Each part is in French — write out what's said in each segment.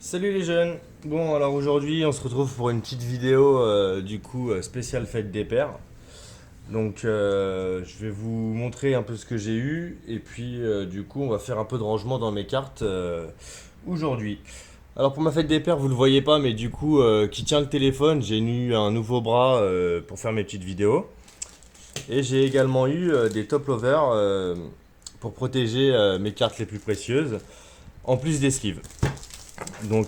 Salut les jeunes. Bon, alors aujourd'hui, on se retrouve pour une petite vidéo spéciale fête des pères. Je vais vous montrer un peu ce que j'ai eu et puis on va faire un peu de rangement dans mes cartes aujourd'hui. Alors pour ma fête des pères, vous le voyez pas, mais qui tient le téléphone, j'ai eu un nouveau bras pour faire mes petites vidéos et j'ai également eu des top lovers pour protéger mes cartes les plus précieuses, en plus des sleeves.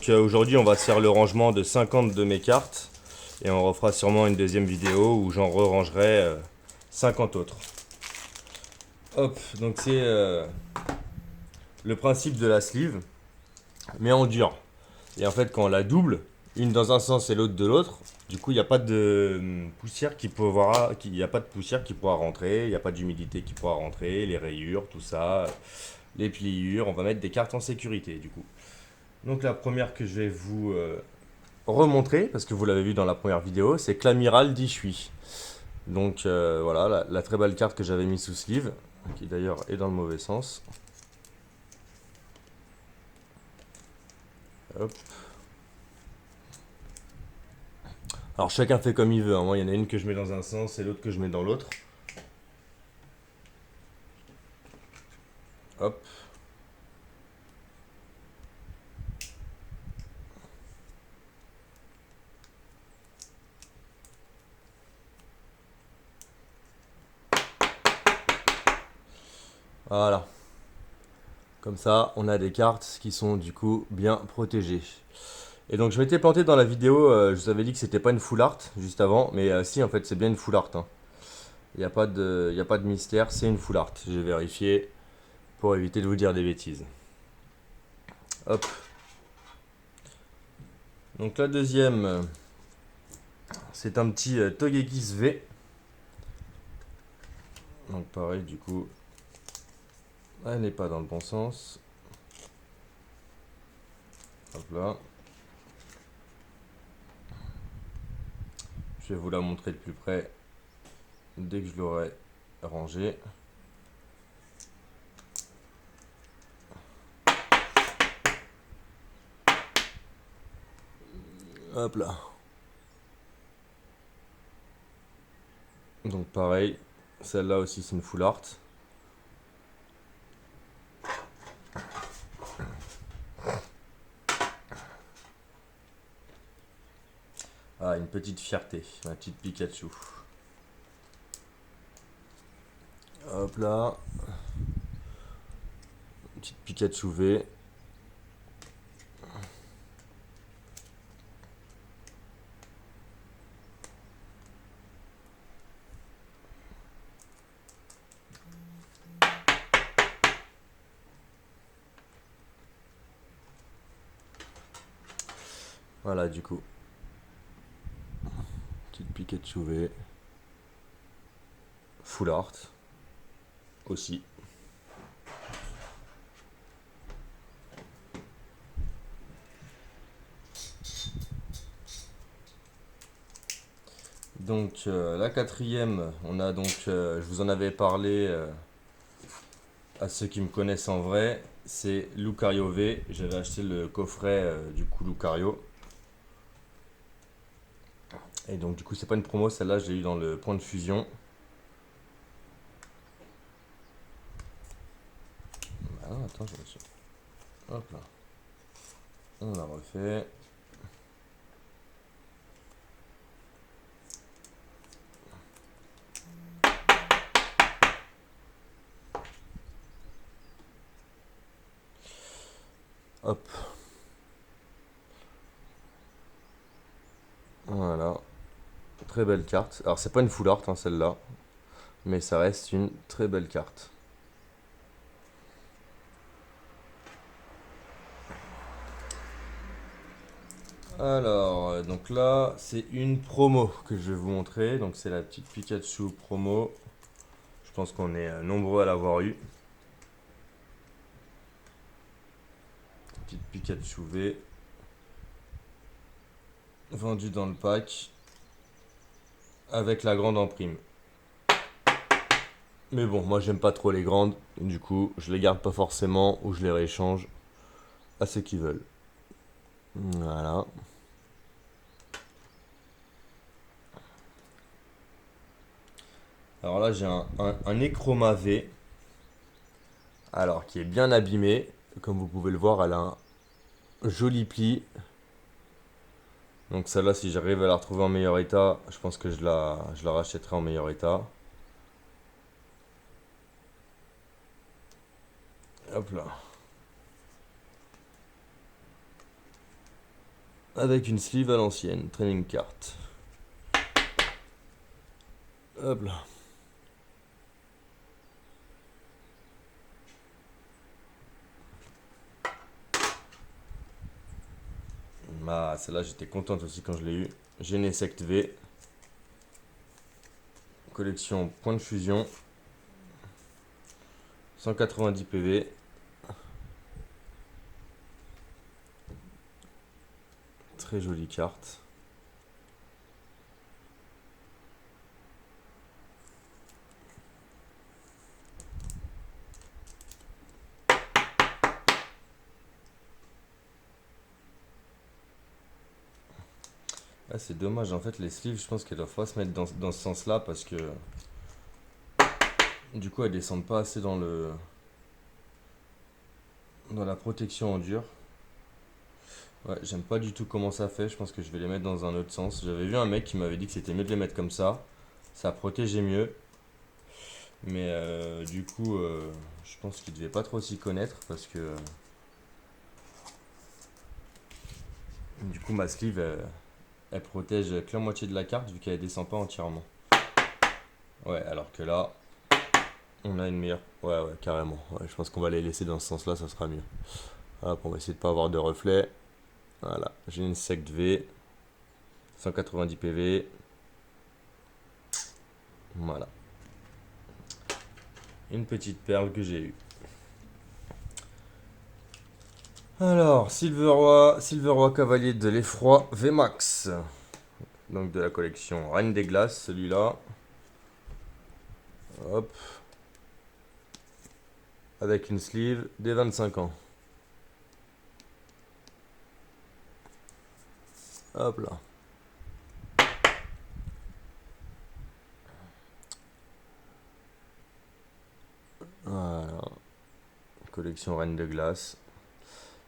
Aujourd'hui, on va se faire le rangement de 50 de mes cartes et on refera sûrement une deuxième vidéo où j'en re-rangerai 50 autres. Hop, le principe de la sleeve, mais en dur. Et en fait, quand on la double, une dans un sens et l'autre de l'autre, du coup, il n'y a pas de poussière il y a pas de poussière qui pourra rentrer, il n'y a pas d'humidité qui pourra rentrer, les rayures, tout ça, les pliures, on va mettre des cartes en sécurité du coup. Donc la première que je vais vous remontrer, parce que vous l'avez vu dans la première vidéo, c'est que l'amiral d'Ishui. Voilà, la très belle carte que j'avais mis sous sleeve, qui d'ailleurs est dans le mauvais sens. Hop. Alors chacun fait comme il veut, hein. Moi il y en a une que je mets dans un sens et l'autre que je mets dans l'autre. Hop. Voilà. Comme ça, on a des cartes qui sont du coup bien protégées. Et donc je m'étais planté dans la vidéo, je vous avais dit que c'était pas une full art juste avant, mais si en fait c'est bien une full art, hein. Il n'y a y a pas de mystère, c'est une full art. J'ai vérifié pour éviter de vous dire des bêtises. Hop. Donc la deuxième, c'est un petit Togekiss V. Donc pareil, du coup, elle n'est pas dans le bon sens. Hop là. Je vais vous la montrer de plus près dès que je l'aurai rangée. Hop là. Donc pareil, celle-là aussi c'est une full art. Ah, une petite fierté, ma petite Pikachu. Hop là. Une petite Pikachu V. Voilà du coup. Petite Pikachu V. Full art. Aussi. La quatrième, je vous en avais parlé à ceux qui me connaissent en vrai, c'est Lucario V. J'avais acheté le coffret du coup Lucario. Et donc du coup c'est pas une promo, celle-là j'ai eu dans le point de fusion. Ah attends, je vais... Hop là. On la refait. Hop. Voilà. Très belle carte. Alors c'est pas une full art hein, celle-là. Mais ça reste une très belle carte. Alors, donc là, c'est une promo que je vais vous montrer. Donc c'est la petite Pikachu promo. Je pense qu'on est nombreux à l'avoir eu. Petite Pikachu V. Vendue dans le pack. Avec la grande en prime. Mais bon, moi j'aime pas trop les grandes. Du coup, je les garde pas forcément ou je les rééchange à ceux qui veulent. Voilà. Alors là, j'ai un Necroma V. Alors, qui est bien abîmé. Comme vous pouvez le voir, elle a un joli pli. Donc celle-là, si j'arrive à la retrouver en meilleur état, je pense que je la rachèterai en meilleur état. Hop là. Avec une sleeve à l'ancienne, training cart. Hop là. Ah, celle-là, j'étais contente aussi quand je l'ai eu. Genesect V. Collection point de fusion. 190 PV. Très jolie carte. Ah, c'est dommage, en fait, les sleeves, je pense qu'elles doivent pas se mettre dans ce sens-là parce que du coup, elles descendent pas assez dans la protection en dur. Ouais, j'aime pas du tout comment ça fait. Je pense que je vais les mettre dans un autre sens. J'avais vu un mec qui m'avait dit que c'était mieux de les mettre comme ça. Ça protégeait mieux. Mais du coup, je pense qu'il devait pas trop s'y connaître parce que du coup, ma sleeve, elle protège que la moitié de la carte vu qu'elle descend pas entièrement. Ouais, alors que là, on a une meilleure. Ouais, ouais, carrément. Ouais, je pense qu'on va les laisser dans ce sens-là, ça sera mieux. Hop, on va essayer de pas avoir de reflets. Voilà, j'ai une Sect V, 190 PV. Voilà, une petite perle que j'ai eue. Alors, Silveroi Cavalier de l'Effroi VMAX. Donc de la collection Reine des Glaces, celui-là. Hop. Avec une sleeve des 25 ans. Hop là. Voilà. Collection Reine de Glace.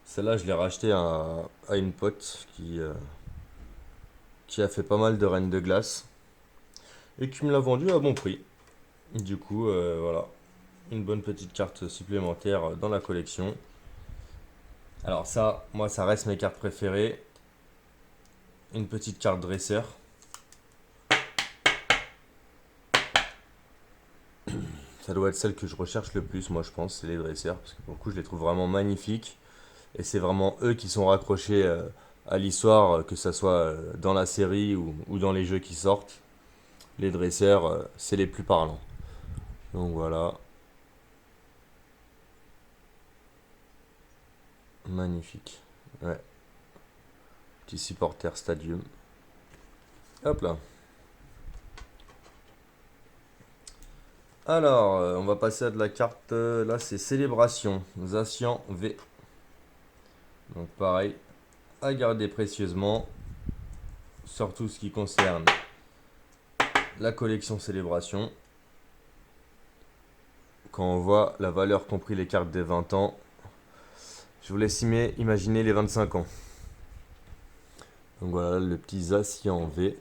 Celle-là, je l'ai rachetée à une pote qui a fait pas mal de Reine de Glace. Et qui me l'a vendue à bon prix. Du coup, voilà. Une bonne petite carte supplémentaire dans la collection. Alors ça, moi, ça reste mes cartes préférées. Une petite carte dresseur. Ça doit être celle que je recherche le plus, moi je pense, c'est les dresseurs, parce que pour le coup je les trouve vraiment magnifiques. Et c'est vraiment eux qui sont raccrochés à l'histoire, que ce soit dans la série ou dans les jeux qui sortent. Les dresseurs, c'est les plus parlants. Donc voilà, magnifique. Ouais, petit supporter stadium. Hop là. Alors, on va passer à de la carte, là c'est Célébration, Zacian V. Donc pareil, à garder précieusement, surtout ce qui concerne la collection Célébration. Quand on voit la valeur compris les cartes des 20 ans, je vous laisse imaginer les 25 ans. Donc voilà le petit Zacian V,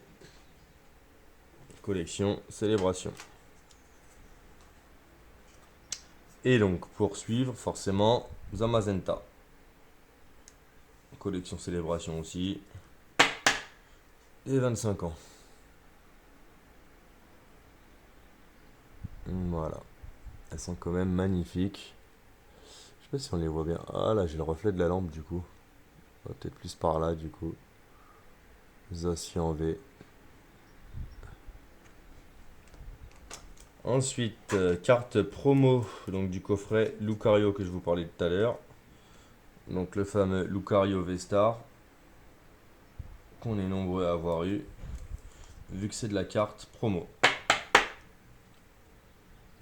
collection Célébration. Et donc pour suivre forcément Zamazenta, collection Célébration aussi, et 25 ans. Voilà, elles sont quand même magnifiques. Je sais pas si on les voit bien. Ah là j'ai le reflet de la lampe du coup. Peut-être plus par là du coup. Zacian V. Ensuite, carte promo donc du coffret Lucario que je vous parlais tout à l'heure. Donc le fameux Lucario V-Star qu'on est nombreux à avoir eu, vu que c'est de la carte promo.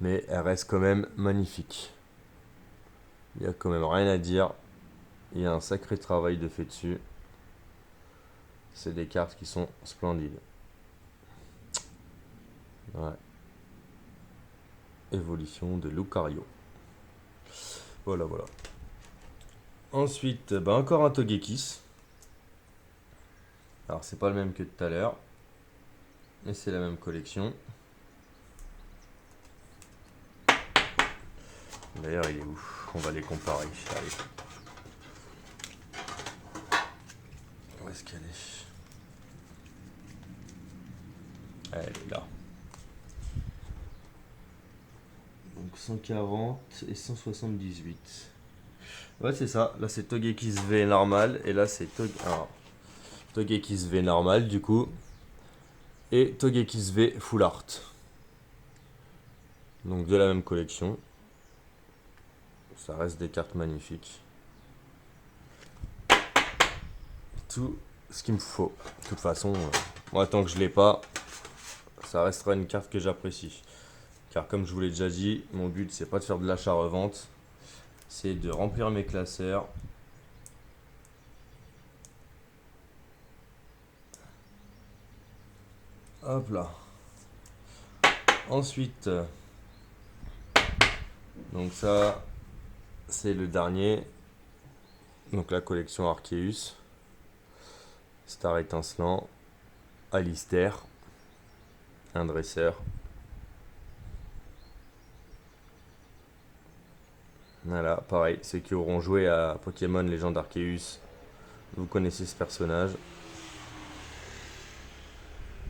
Mais elle reste quand même magnifique. Il n'y a quand même rien à dire. Il y a un sacré travail de fait dessus. c'est des cartes qui sont splendides. Ouais. Évolution de Lucario. Voilà, voilà. Ensuite, bah encore un Togekiss. Alors, c'est pas le même que tout à l'heure, mais c'est la même collection. D'ailleurs, il est où? On va les comparer. Allez. Où est-ce qu'elle est? Elle est là. Donc 140 et 178. Ouais, c'est ça. Là, c'est Togekiss V normal. Et là, c'est Togekiss V normal, du coup. Et Togekiss V Full Art. Donc, de la même collection. Ça reste des cartes magnifiques. Tout ce qu'il me faut. De toute façon, moi, tant que je l'ai pas, ça restera une carte que j'apprécie. Car comme je vous l'ai déjà dit, mon but, c'est pas de faire de l'achat-revente. C'est de remplir mes classeurs. Hop là. Ensuite, donc ça, c'est le dernier. Donc la collection Arceus. Star étincelant. Alistair. Un dresseur. Voilà, pareil, ceux qui auront joué à Pokémon Légende Arceus, vous connaissez ce personnage.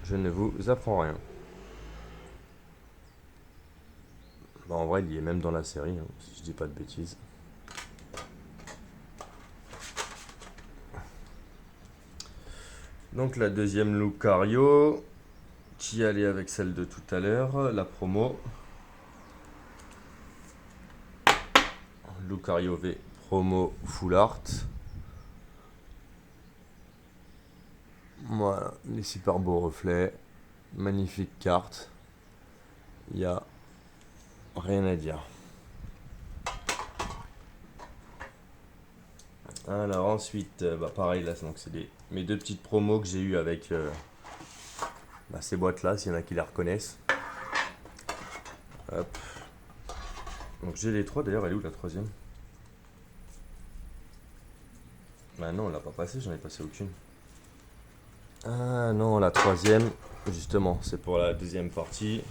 Je ne vous apprends rien. Bah, en vrai, il y est même dans la série, hein, si je dis pas de bêtises. Donc la deuxième Lucario, qui allait avec celle de tout à l'heure, la promo. Lucario V promo Full Art. Voilà, les super beaux reflets. Magnifique carte. Il n'y a rien à dire. Alors ensuite, bah pareil là, donc c'est mes deux petites promos que j'ai eu avec ces boîtes là, s'il y en a qui la reconnaissent. Hop. Donc j'ai les trois, d'ailleurs elle est où la troisième? Bah non, on l'a pas passé, j'en ai passé aucune. Ah non, la troisième, justement, c'est pour la deuxième partie.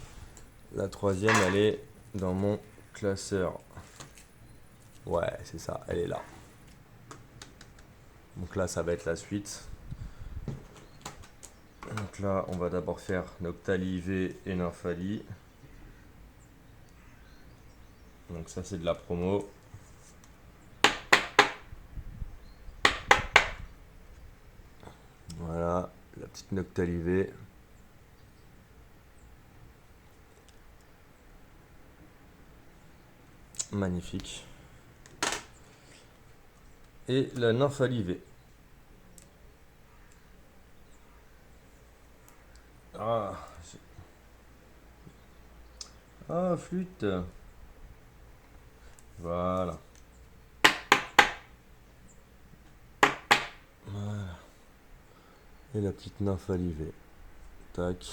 La troisième, elle est dans mon classeur. Ouais, c'est ça, elle est là. Donc là, ça va être la suite. Donc là, on va d'abord faire Noctali V et Nymphali. Donc ça, c'est de la promo. Voilà, la petite Noctali V. Magnifique. Et la Nymphali V. Ah, flûte. Voilà. Voilà. Et la petite Nymphali V. Tac.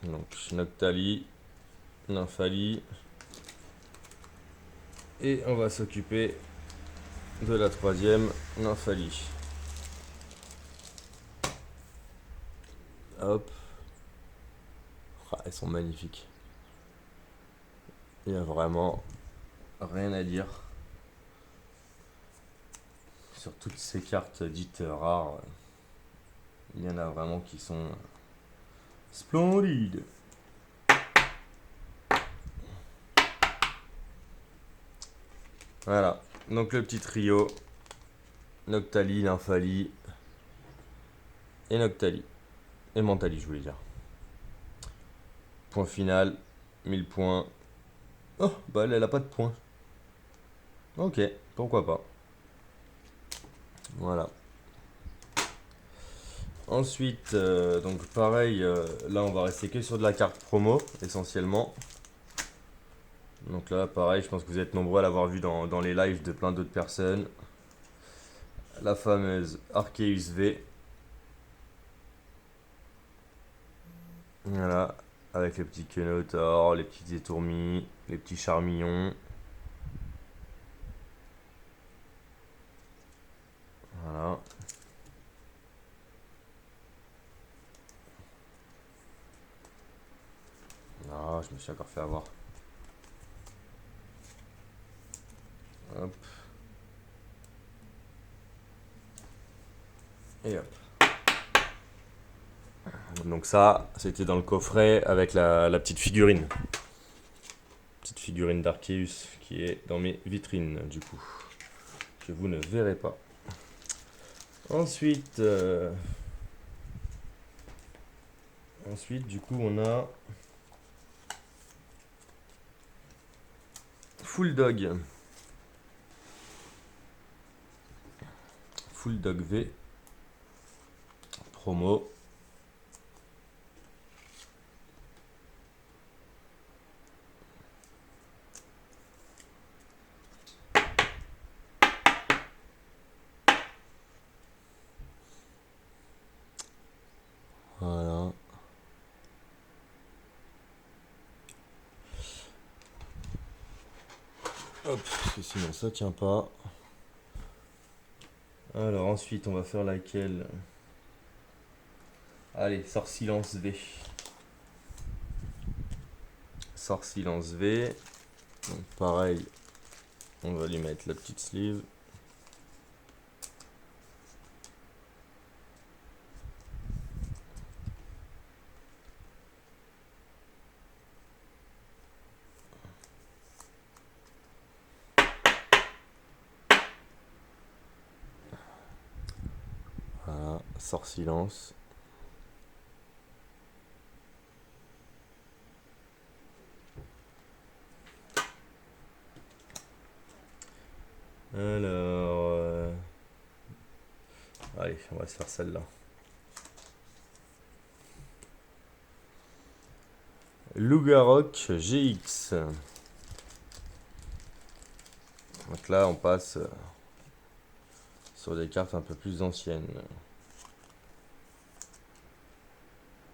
Donc Noctali, Nymphali. Et on va s'occuper de la troisième, Nymphali. Hop. Ah, elles sont magnifiques. Il n'y a vraiment rien à dire sur toutes ces cartes dites rares. Il y en a vraiment qui sont splendides. Voilà, donc le petit trio, Noctali, Nymphali et Noctali. Et Mentali, je voulais dire. Point final, 1000 points. Oh, bah elle a pas de points. Ok, pourquoi pas. Voilà. Ensuite, donc pareil, là on va rester que sur de la carte promo, essentiellement. Donc là, pareil, je pense que vous êtes nombreux à l'avoir vu dans les lives de plein d'autres personnes. La fameuse Arceus V. Voilà, avec les petits quenotors, les petits étourmis, les petits charmillons. Voilà. Ah, je me suis encore fait avoir. Hop. Et hop. Donc ça, c'était dans le coffret avec la petite figurine. Petite figurine d'Arceus qui est dans mes vitrines, du coup. Que vous ne verrez pas. Ensuite, du coup, on a Full Dog. Full Dog V. Promo. Voilà. Hop, parce que sinon ça tient pas. Alors ensuite, on va faire laquelle? Allez, sort silence V. Sort silence V. Donc pareil, on va lui mettre la petite sleeve. Voilà, sort silence. Alors, allez, on va se faire celle-là. Lugarok GX. Donc là, on passe sur des cartes un peu plus anciennes.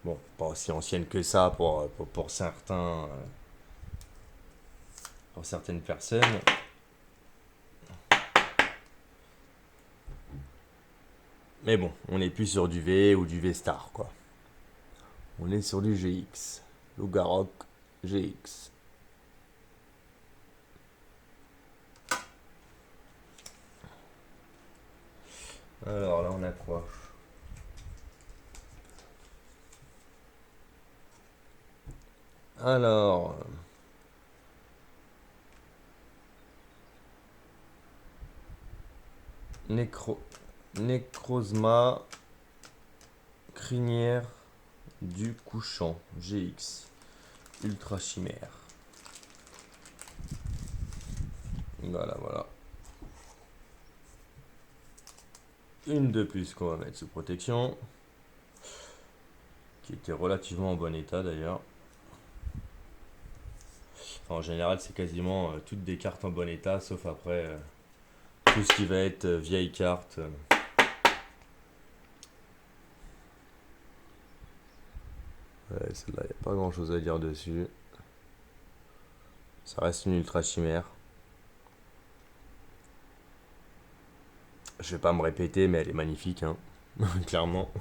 Bon, pas aussi anciennes que ça pour certains, pour certaines personnes. Mais bon, on n'est plus sur du V ou du V-Star, quoi. On est sur du GX. Lugarok GX. Alors là, on a quoi? Alors, Necrozma crinière du couchant GX ultra chimère. Voilà, voilà. Une de plus qu'on va mettre sous protection, qui était relativement en bon état d'ailleurs. Enfin, en général, c'est quasiment toutes des cartes en bon état, sauf après tout ce qui va être vieille carte. Ouais, celle-là, il n'y a pas grand chose à dire dessus. Ça reste une ultra chimère. Je vais pas me répéter, mais elle est magnifique, hein. Clairement.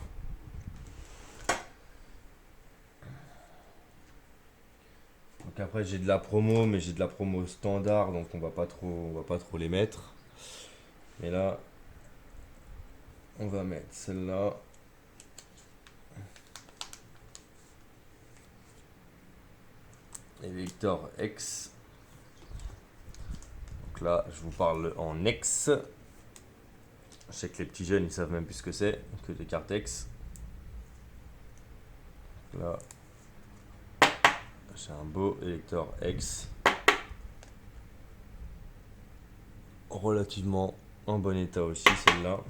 Donc après j'ai de la promo, mais j'ai de la promo standard, donc on va pas trop les mettre. Mais là, on va mettre celle-là. Et Victor X. Donc là, je vous parle en X. Je sais que les petits jeunes, ils savent même plus ce que c'est que des cartes X. Là, j'ai un beau électeur X. Relativement en bon état aussi, celle-là.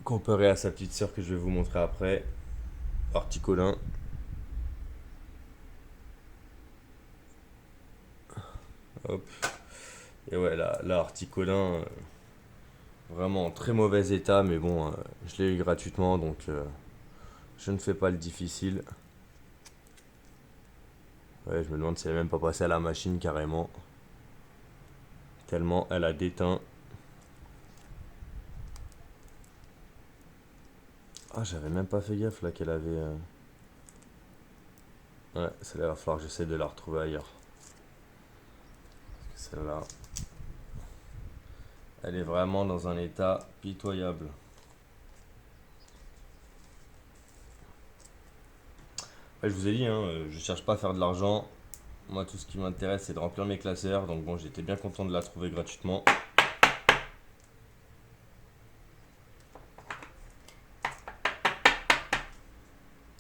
Comparé à sa petite sœur que je vais vous montrer après. Articolin. Hop. Et ouais, là Articolin, vraiment en très mauvais état, mais bon, je l'ai eu gratuitement, donc je ne fais pas le difficile. Ouais, je me demande si elle n'est même pas passée à la machine carrément, tellement elle a déteint. Ah, j'avais même pas fait gaffe là qu'elle avait. Ouais, celle-là, il va falloir que j'essaie de la retrouver ailleurs. Celle-là, elle est vraiment dans un état pitoyable. Ouais, je vous ai dit, hein, je cherche pas à faire de l'argent. Moi, tout ce qui m'intéresse, c'est de remplir mes classeurs. Donc bon, j'étais bien content de la trouver gratuitement.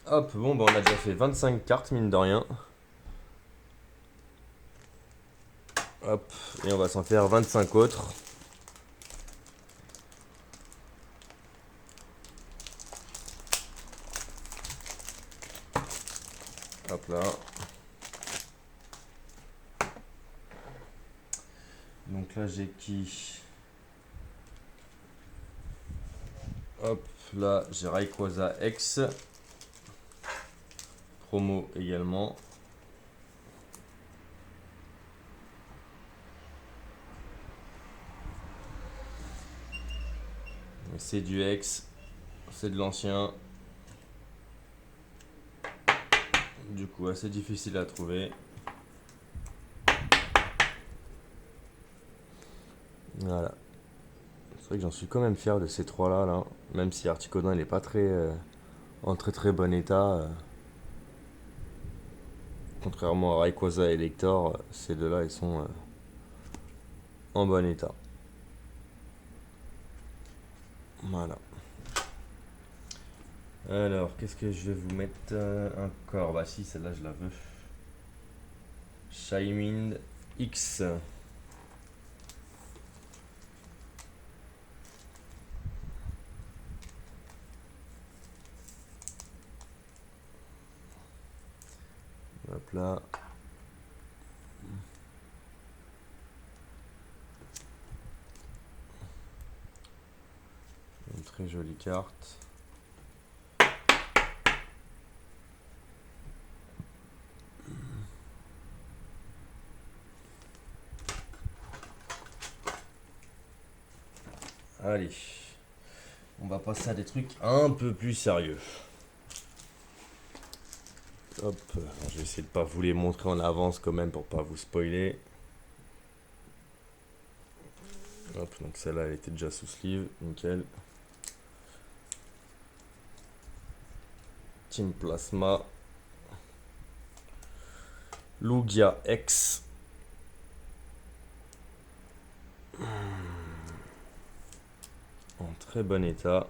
Hop, bon, bah, on a déjà fait 25 cartes, mine de rien. Hop, et on va s'en faire 25 autres. Hop là. Donc là, j'ai qui? Hop, là, j'ai Rayquaza X. Promo également. C'est du X. C'est de l'ancien. Du coup, assez difficile à trouver. Voilà. C'est vrai que j'en suis quand même fier de ces trois-là, là. Même si Articodin, il est pas très, en très très bon état. Contrairement à Rayquaza et Elector, ces deux-là, ils sont en bon état. Voilà. Alors, qu'est-ce que je vais vous mettre encore? Bah si, celle-là, je la veux. Shaymin X. Hop là. Une très jolie carte. Allez. On va passer à des trucs un peu plus sérieux. Hop. Alors, je vais essayer de pas vous les montrer en avance quand même pour pas vous spoiler. Hop, donc celle-là, elle était déjà sous sleeve. Nickel. Team Plasma. Lugia X. En très bon état.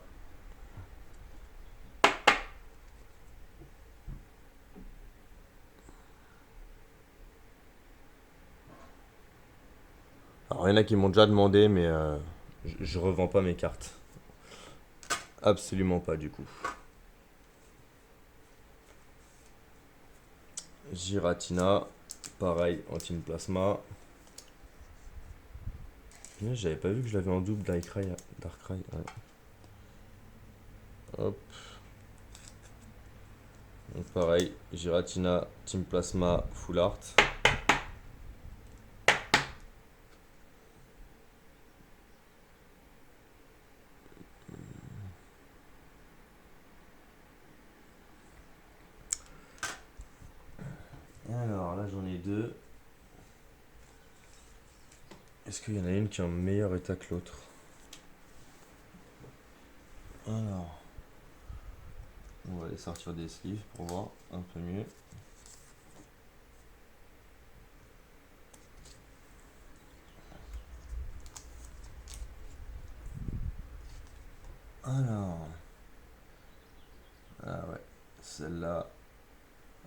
Alors, il y en a qui m'ont déjà demandé, mais je revends pas mes cartes. Absolument pas, du coup. Giratina. Pareil, en Team Plasma. Mais j'avais pas vu que je l'avais en double Darkrai. Ouais. Hop. Donc pareil, Giratina, Team Plasma, Full Art. Alors là j'en ai deux. Est-ce qu'il y en a une qui est en meilleur état que l'autre? Alors, on va aller sortir des sleeves pour voir un peu mieux. Alors, ah ouais, celle-là,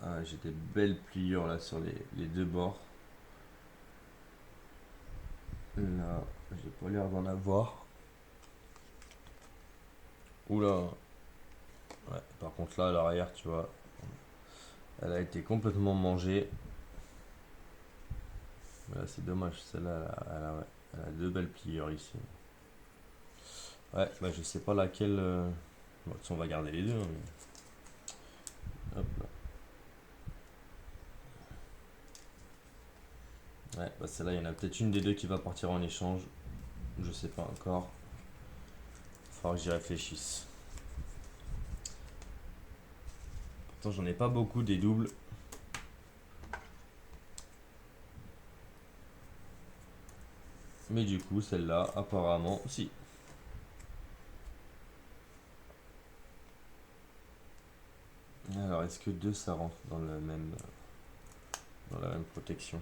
ah, j'ai des belles pliures là sur les deux bords. Là, j'ai pas l'air d'en avoir. Oula, ouais, par contre là, à l'arrière, tu vois, elle a été complètement mangée. Là, c'est dommage, celle-là, elle a deux belles pliures ici. Ouais, bah je sais pas laquelle. Bon, de toute façon, on va garder les deux, hein, hop là. Ouais, bah celle-là, il y en a peut-être une des deux qui va partir en échange. Je sais pas encore. Faudra que j'y réfléchisse. Pourtant, j'en ai pas beaucoup des doubles. Mais du coup, celle-là, apparemment, si. Alors, est-ce que deux, ça rentre dans la même protection?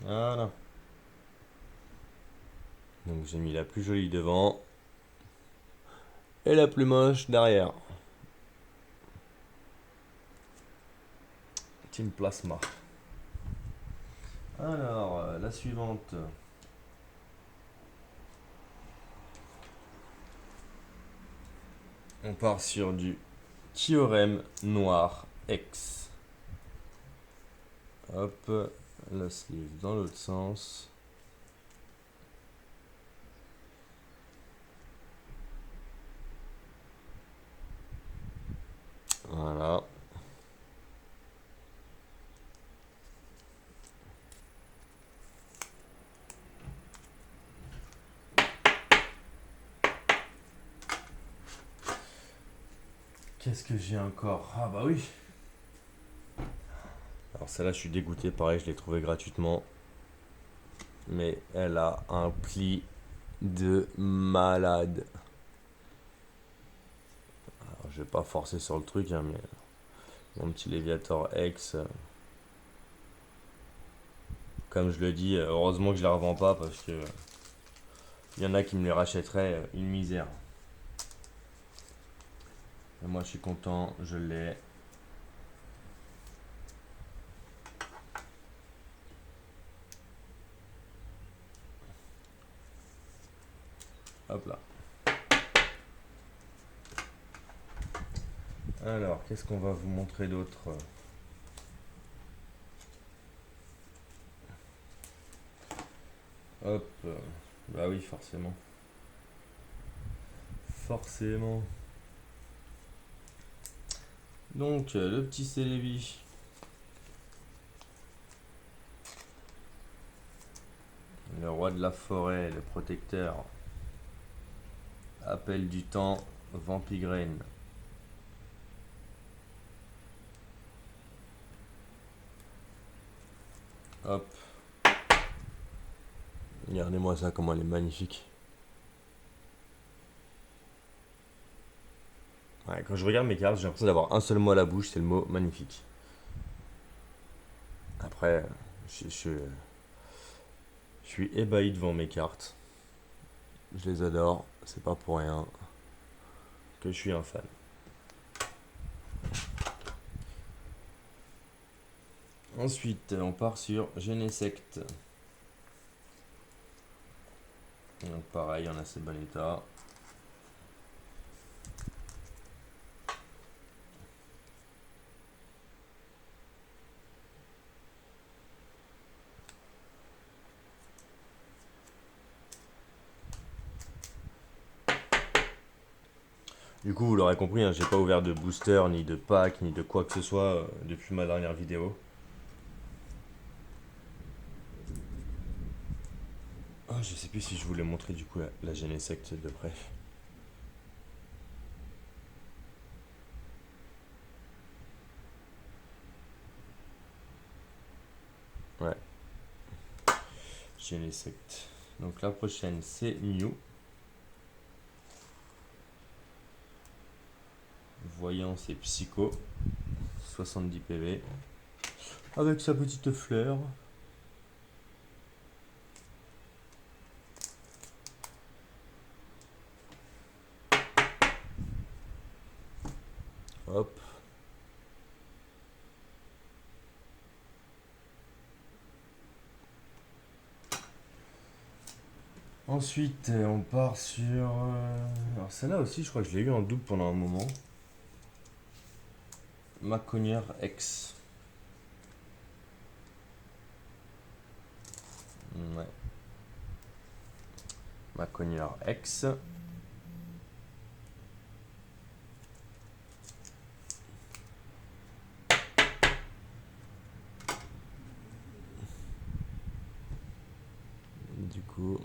Voilà. Donc, j'ai mis la plus jolie devant et la plus moche derrière. Team Plasma. Alors, la suivante. On part sur du Kyurem Noir X. Hop, la sleeve dans l'autre sens. Voilà. Qu'est-ce que j'ai encore? Ah bah oui. Alors celle-là, je suis dégoûté. Pareil, je l'ai trouvée gratuitement. Mais elle a un pli de malade. Alors, je vais pas forcer sur le truc, hein, mais mon petit Léviator X. Comme je le dis, heureusement que je la revends pas parce que il y en a qui me les rachèteraient une misère. Et moi, je suis content, je l'ai. Hop là. Alors, qu'est-ce qu'on va vous montrer d'autre? Hop. Bah oui, forcément. Forcément. Donc, le petit Celebi. Le roi de la forêt, le protecteur. Appel du temps, Vampigraine. Hop. Regardez-moi ça, comment elle est magnifique. Ouais, quand je regarde mes cartes, j'ai l'impression d'avoir un seul mot à la bouche, c'est le mot magnifique. Après, je suis ébahi devant mes cartes. Je les adore, c'est pas pour rien que je suis un fan. Ensuite, on part sur Genesect. Donc pareil, en assez bon état. Du coup, vous l'aurez compris, hein, j'ai pas ouvert de booster, ni de pack, ni de quoi que ce soit depuis ma dernière vidéo. Oh, je sais plus si je voulais montrer du coup la Genesect de près. Ouais, Genesect. Donc la prochaine, c'est Mew. Voyance et Psycho. 70 PV. Avec sa petite fleur. Hop. Ensuite, on part sur. Alors, celle-là aussi, je crois que je l'ai eu en double pendant un moment. Maconier X. Ouais. Maconier X. Du coup.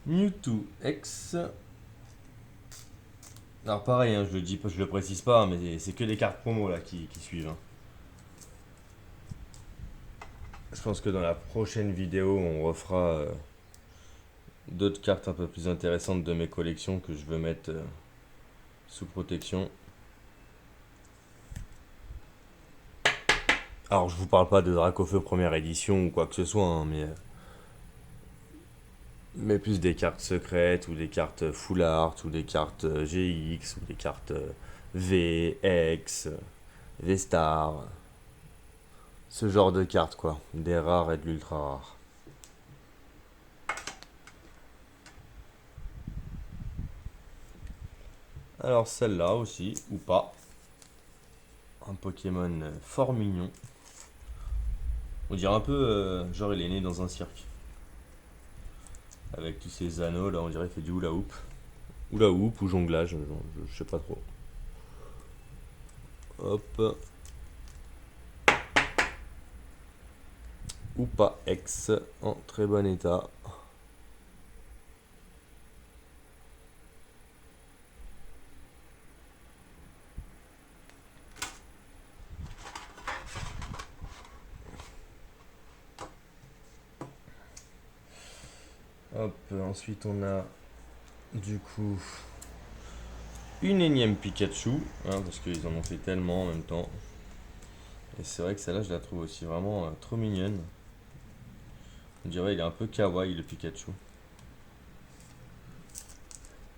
Mewtwo X. Alors pareil, hein, je le dis pas, je le précise pas, mais c'est que des cartes promo là qui suivent, hein. Je pense que dans la prochaine vidéo, on refera d'autres cartes un peu plus intéressantes de mes collections que je veux mettre sous protection. Alors je vous parle pas de Dracofeu première édition ou quoi que ce soit, hein, mais plus des cartes secrètes ou des cartes full art ou des cartes GX ou des cartes V, X, V-Star. Ce genre de cartes quoi, des rares et de l'ultra rare. Alors celle-là aussi, ou pas. Un Pokémon fort mignon. On dirait un peu, genre il est né dans un cirque. Avec tous ces anneaux là, on dirait qu'il fait du hula hoop. Hula hoop ou jonglage, je sais pas trop. Hop. Ou pas X en très bon état. Hop, ensuite on a du coup une énième Pikachu, hein, parce qu'ils en ont fait tellement en même temps. Et c'est vrai que celle-là je la trouve aussi vraiment trop mignonne. On dirait il est un peu kawaii le Pikachu.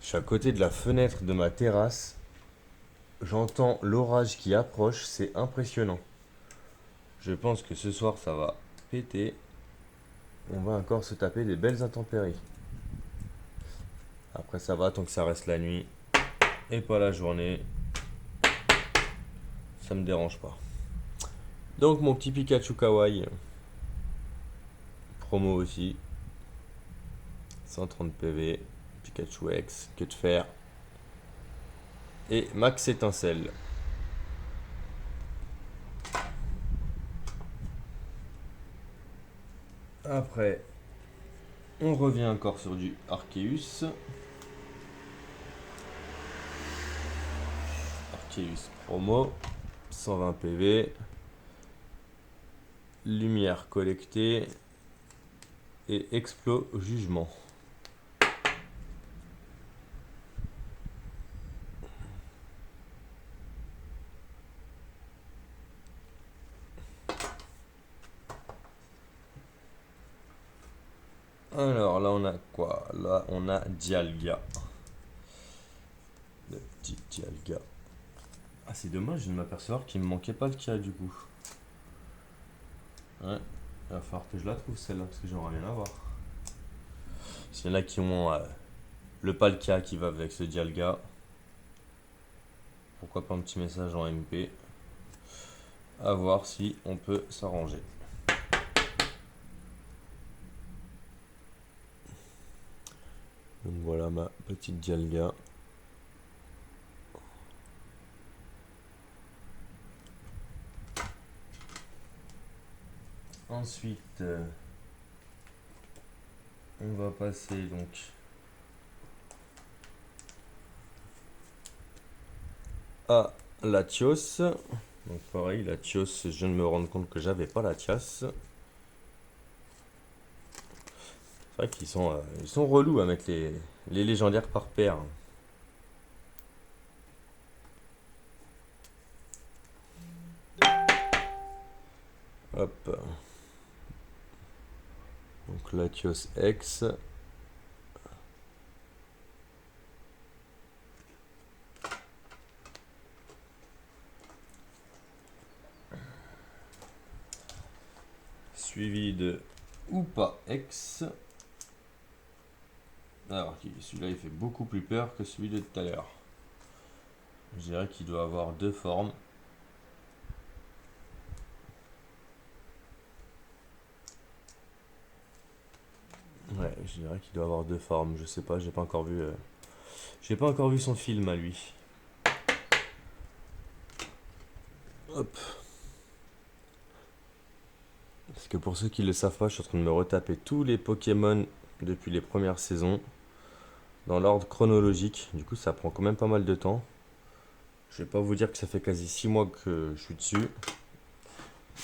Je suis à côté de la fenêtre de ma terrasse. J'entends l'orage qui approche, c'est impressionnant. Je pense que ce soir ça va péter. On va encore se taper des belles intempéries. Après ça va tant que ça reste la nuit et pas la journée. Ça me dérange pas. Donc mon petit Pikachu Kawaii. Promo aussi. 130 PV. Pikachu X. Que de faire. Et Max Étincelle. Après, on revient encore sur du Arceus. Arceus promo. 120 PV. Lumière collectée. Et Explo Jugement. Alors là on a quoi? Là on a Dialga. Le petit Dialga. Ah c'est dommage, je viens de m'apercevoir qu'il me manquait pas le cas du coup. Ouais, il va falloir que je la trouve celle-là parce que j'aimerais bien la voir. S'il y en a qui ont le Palkia qui va avec ce Dialga, pourquoi pas un petit message en MP. À voir si on peut s'arranger. Donc voilà ma petite Dialga. Ensuite, on va passer donc à Latios. Donc pareil, Latios, je viens de me rendre compte que j'avais pas Latias. C'est vrai qu'ils sont, ils sont relous à mettre les légendaires par paire. Hop. Donc Latios X. suivi de Oupa X. Alors, celui-là, il fait beaucoup plus peur que celui de tout à l'heure. Je dirais qu'il doit avoir deux formes. Ouais, je dirais qu'il doit avoir deux formes. Je sais pas, j'ai pas encore vu. J'ai pas encore vu son film à lui. Hop. Parce que pour ceux qui le savent pas, je suis en train de me retaper tous les Pokémon depuis les premières saisons dans l'ordre chronologique. Du coup, ça prend quand même pas mal de temps. Je vais pas vous dire que ça fait quasi 6 mois que je suis dessus,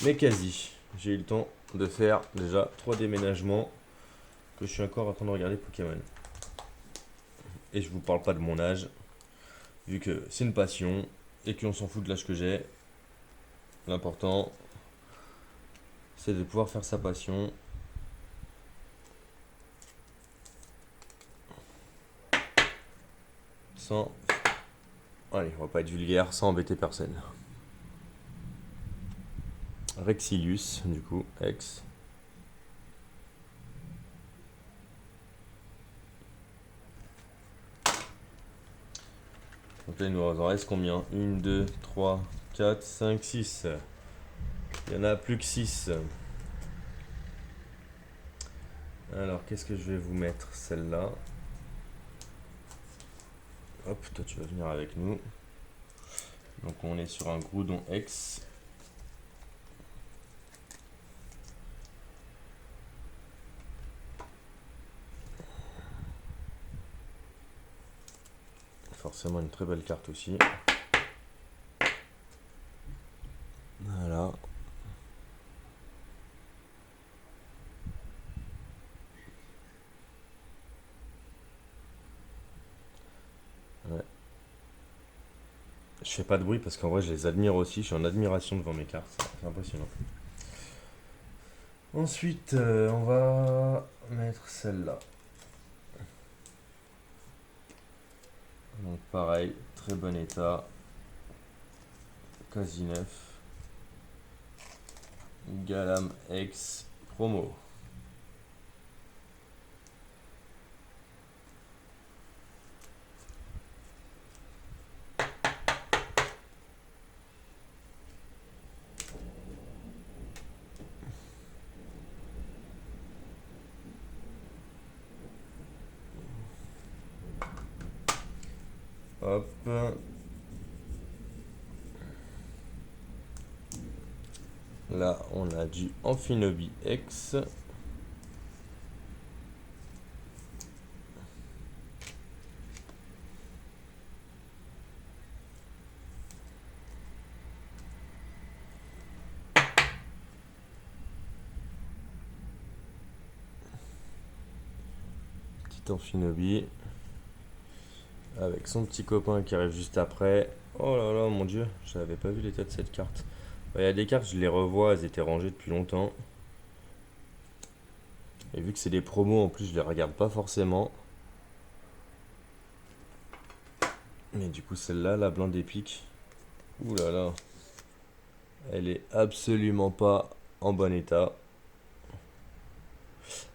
mais quasi. J'ai eu le temps de faire déjà 3 déménagements que je suis encore en train de regarder Pokémon. Et je vous parle pas de mon âge, vu que c'est une passion et qu'on s'en fout de l'âge que j'ai. L'important, c'est de pouvoir faire sa passion. Sans... Allez, on va pas être vulgaire, sans embêter personne. Rexilius, du coup, X. Donc là, il nous en reste combien? 1, 2, 3, 4, 5, 6. Il y en a plus que 6. Alors, qu'est-ce que je vais vous mettre? Celle-là. Hop, toi tu vas venir avec nous. Donc on est sur un Groudon X. Forcément une très belle carte aussi. Voilà. Ouais. Je fais pas de bruit parce qu'en vrai je les admire aussi. Je suis en admiration devant mes cartes. C'est impressionnant. Ensuite, on va mettre celle-là. Donc pareil, très bon état. Quasi neuf. Galam X promo. Hop. Là, on a du Amphinobi X. Petit Amphinobi. Avec son petit copain qui arrive juste après. Oh là là, mon dieu, je n'avais pas vu l'état de cette carte. Il y a des cartes, je les revois, elles étaient rangées depuis longtemps. Et vu que c'est des promos, en plus, je les regarde pas forcément. Mais du coup, celle-là, la blinde épique. Ouh là là. Elle est absolument pas en bon état.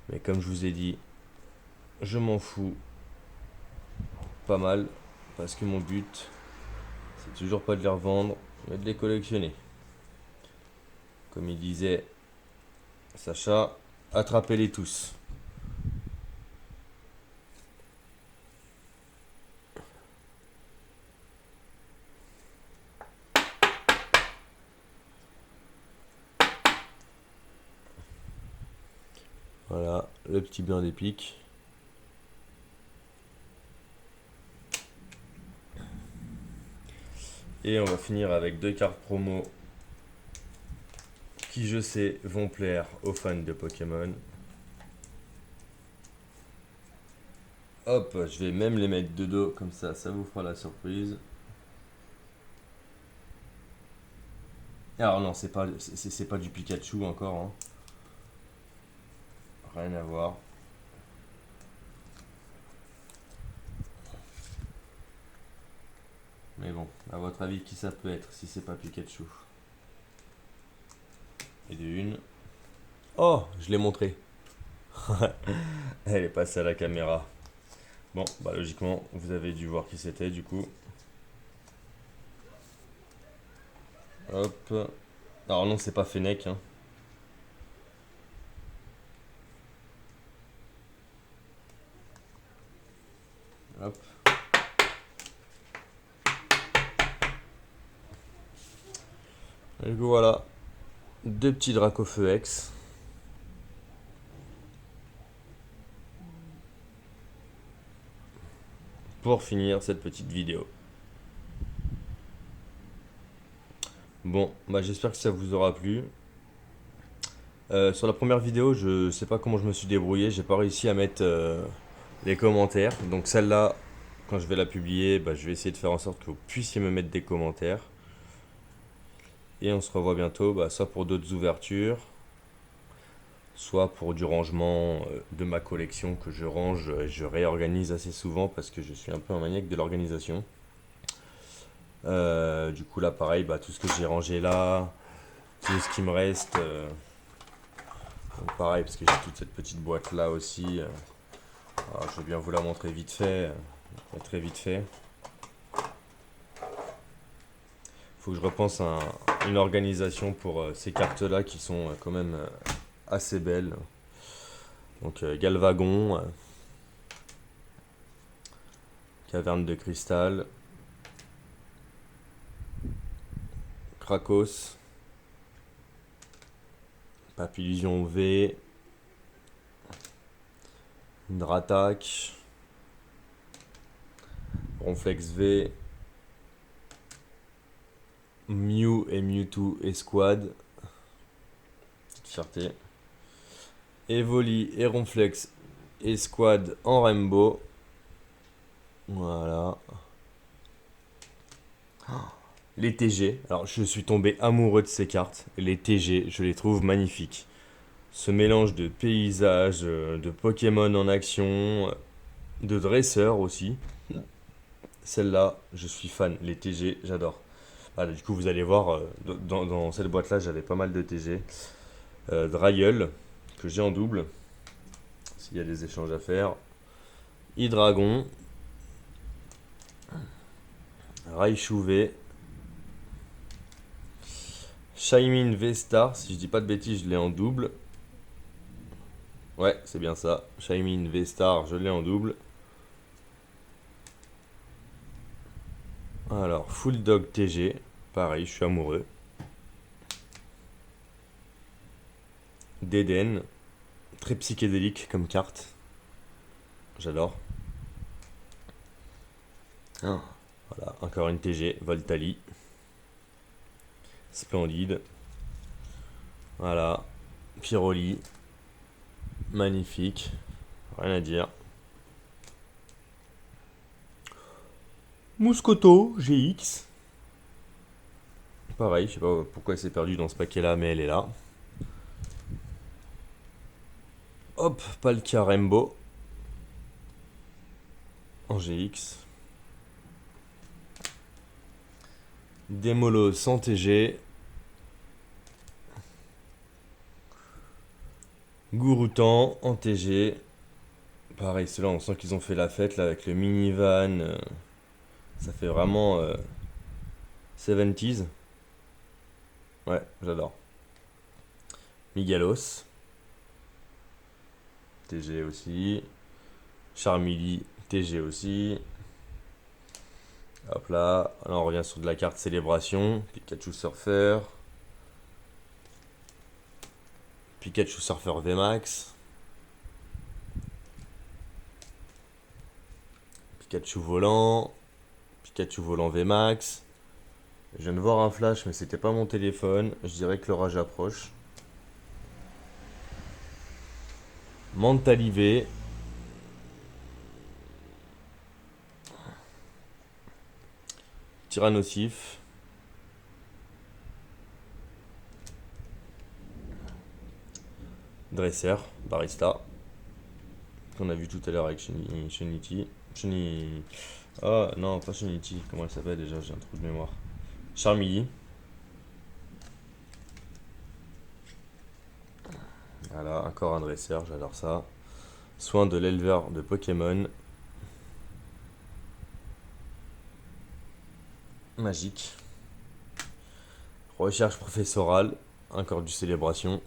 Mais comme je vous ai dit, je m'en fous pas mal. Parce que mon but, c'est toujours pas de les revendre, mais de les collectionner. Comme il disait Sacha, attrapez-les tous. Voilà, le petit blind épique. Et on va finir avec 2 cartes promo qui, je sais, vont plaire aux fans de Pokémon. Hop, je vais même les mettre de dos, comme ça vous fera la surprise. Alors non, c'est pas du Pikachu encore, hein. Rien à voir. Mais bon, à votre avis, qui ça peut être si c'est pas Pikachu? Et de une. Oh, je l'ai montré. Elle est passée à la caméra. Bon, bah logiquement, vous avez dû voir qui c'était du coup. Hop. Alors non, c'est pas Fennec, hein. Hop. Et voilà. Deux petits Dracofeu X. Pour finir cette petite vidéo. Bon, bah j'espère que ça vous aura plu. Sur la première vidéo, je sais pas comment je me suis débrouillé, j'ai pas réussi à mettre les commentaires. Donc celle-là, quand je vais la publier, bah, je vais essayer de faire en sorte que vous puissiez me mettre des commentaires. Et on se revoit bientôt, bah, soit pour d'autres ouvertures, soit pour du rangement de ma collection que je range et je réorganise assez souvent parce que je suis un peu un maniaque de l'organisation. Du coup là pareil, bah, tout ce que j'ai rangé là, tout ce qui me reste, donc pareil parce que j'ai toute cette petite boîte là aussi. Alors, je vais bien vous la montrer vite fait, très vite fait. Faut que je repense à une organisation pour ces cartes là qui sont quand même assez belles. Donc Galvagon, Caverne de cristal, Krakos, Papillusion V, Dratak, Ronflex V, Mew et Mewtwo Esquad, petite fierté, Evoli et Ronflex Esquad en Rainbow, voilà. Les TG, alors je suis tombé amoureux de ces cartes, les TG, je les trouve magnifiques. Ce mélange de paysages, de Pokémon en action, de dresseurs aussi. Celle-là, je suis fan. Les TG, j'adore. Voilà, du coup, vous allez voir, dans cette boîte-là, j'avais pas mal de TG. Drayeul, que j'ai en double, s'il y a des échanges à faire. Hydragon. Raichu V. Shaymin V-Star, si je dis pas de bêtises, je l'ai en double. Ouais, c'est bien ça. Shaymin V-Star, je l'ai en double. Alors, Full Dog TG, pareil, je suis amoureux. Deden, très psychédélique comme carte. J'adore. Ah, voilà, encore une TG, Voltali. Splendide. Voilà, Pyroli. Magnifique. Rien à dire. Mouscoto GX. Pareil, je sais pas pourquoi elle s'est perdue dans ce paquet-là, mais elle est là. Hop, Palkia Rainbow. En GX. Démolo sans TG. Gouroutan en TG. Pareil, ceux-là, on sent qu'ils ont fait la fête là avec le minivan. Ça fait vraiment 70s. Ouais, j'adore. Migalos. TG aussi. Charmilly, TG aussi. Hop là, on revient sur de la carte Célébration. Pikachu Surfer. Pikachu Surfer VMAX. Pikachu Volant. Pikachu Volant VMAX. Je viens de voir un flash, mais c'était pas mon téléphone. Je dirais que l'orage approche. Mentalivé. Tyrannosif. Dresseur, Barista. Qu'on a vu tout à l'heure avec Shenity. Ah non, pas Shenity. Comment elle s'appelle déjà? J'ai un trou de mémoire. Charmilly. Voilà, encore un dresseur, j'adore ça. Soin de l'éleveur de Pokémon. Magique. Recherche professorale. Encore du célébration.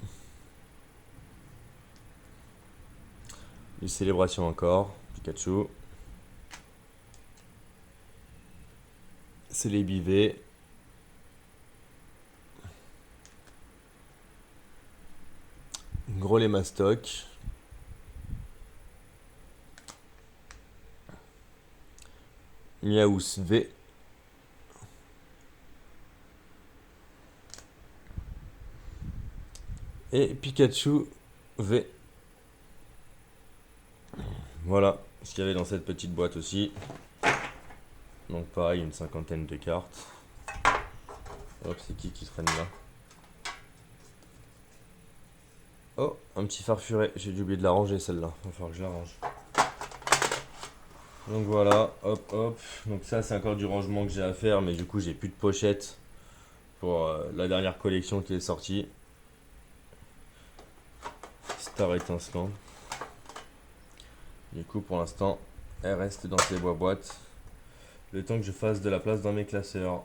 Du célébration encore. Pikachu. Célébivé. Gros les mastoc. Miaous V. Et Pikachu V. Voilà ce qu'il y avait dans cette petite boîte aussi. Donc pareil, une cinquantaine de cartes. Hop, c'est qui traîne là? Oh, un petit farfuret. J'ai dû oublier de la ranger celle-là. Il va falloir que je la range. Donc voilà, hop hop. Donc ça c'est encore du rangement que j'ai à faire, mais du coup j'ai plus de pochette pour la dernière collection qui est sortie. Star étincelant. Du coup pour l'instant, elle reste dans ses boîtes. Le temps que je fasse de la place dans mes classeurs.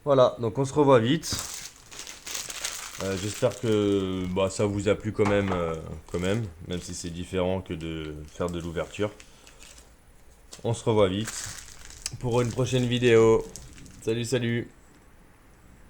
Voilà, donc on se revoit vite. J'espère que ça vous a plu même si c'est différent que de faire de l'ouverture. On se revoit vite pour une prochaine vidéo. Salut, salut!